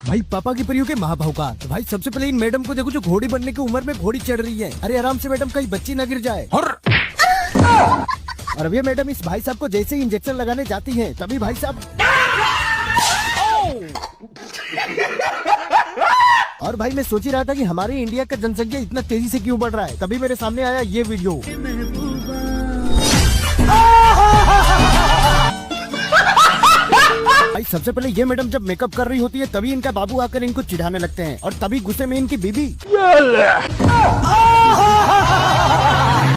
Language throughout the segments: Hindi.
भाई पापा की परियों के महाभाव का। तो भाई सबसे पहले इन मैडम को देखो जो घोड़ी बनने की उम्र में घोड़ी चढ़ रही है। अरे आराम से मैडम, कहीं बच्ची न गिर जाए। और अब ये मैडम इस भाई साहब को जैसे ही इंजेक्शन लगाने जाती है तभी भाई साहब और भाई मैं सोच ही रहा था कि हमारे इंडिया का जनसंख्या इतना तेजी से क्यों बढ़ रहा है, तभी मेरे सामने आया ये वीडियो। भाई सबसे पहले ये मैडम जब मेकअप कर रही होती है तभी इनका बाबू आकर इनको चिढ़ाने लगते हैं और तभी गुस्से में इनकी बीबी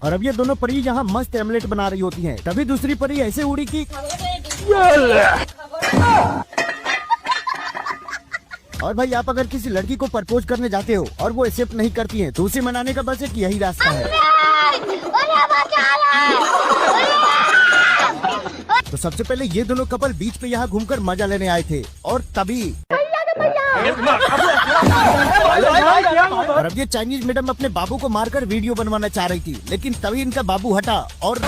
और अब ये दोनों परी यहाँ मस्त एमलेट बना रही होती हैं। तभी दूसरी परी ऐसे उड़ी की और भाई आप अगर किसी लड़की को प्रपोज करने जाते हो और वो एक्सेप्ट नहीं करती है तो उसे मनाने का बस एक यही रास्ता है। तो सबसे पहले ये दोनों कपल बीच पे यहाँ घूमकर मजा लेने आए थे और तभी और अब ये चाइनीज मैडम अपने बाबू को मारकर वीडियो बनवाना चाह रही थी, लेकिन तभी इनका बाबू हटा और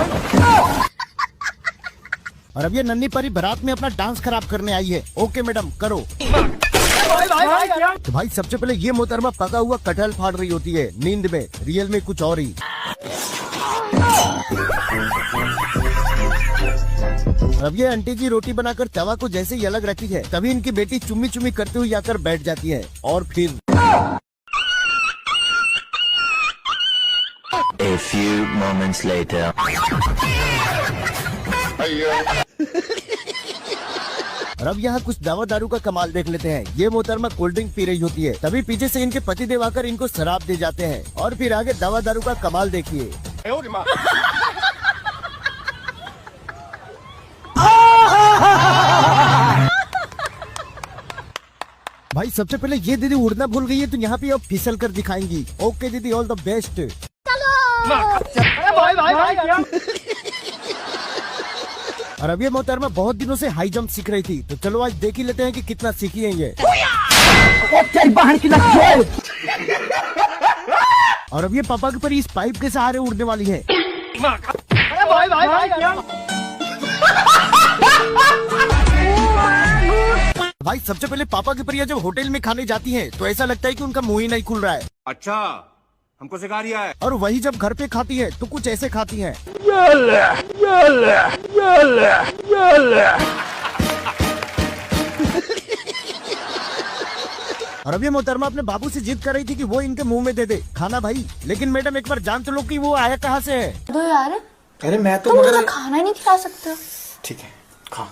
अब ये नन्ही परी बारात में अपना डांस खराब करने आई है। ओके मैडम करो। तो भाई सबसे पहले ये मोहतरमा पका हुआ कटहल फाड़ रही होती है नींद में, रियल में कुछ और ही। अब ये आंटी जी रोटी बनाकर तवा को जैसे ही अलग रखी है तभी इनकी बेटी चुम्मी चुम्मी करते हुए आकर बैठ जाती है और फिर A few moments later. और अब यहाँ कुछ दवा दारू का कमाल देख लेते हैं। ये मोहतरमा कोल्ड ड्रिंक पी रही होती है तभी पीछे से इनके पति देव आकर इनको शराब दे जाते हैं और फिर आगे दवा दारू का कमाल देखिए। भाई सबसे पहले ये दीदी उड़ना भूल गई है तो यहाँ पे अब फिसल कर दिखाएंगी। ओके दीदी, ऑल द बेस्ट। और अब ये मोहतरमा बहुत दिनों से हाई जंप सीख रही थी तो चलो आज देख ही लेते हैं कि कितना सीखी है ये। और अब ये पापा के ऊपर इस पाइप के सहारे उड़ने वाली है। भाई सबसे पहले पापा की परियां जब होटल में खाने जाती हैं तो ऐसा लगता है कि उनका मुंह ही नहीं खुल रहा है। अच्छा, हमको सिखा रिया है। और वही जब घर पे खाती है तो कुछ ऐसे खाती हैं। और अब ये मोहतरमा अपने बाबू से जिद कर रही थी कि वो इनके मुंह में दे दे खाना भाई, लेकिन मैडम एक बार जान तो लो कि वो आया कहाँ से है। दो यार, अरे मैं तो तुम मुझे खाना नहीं खिला सकते हो। ठीक है खा।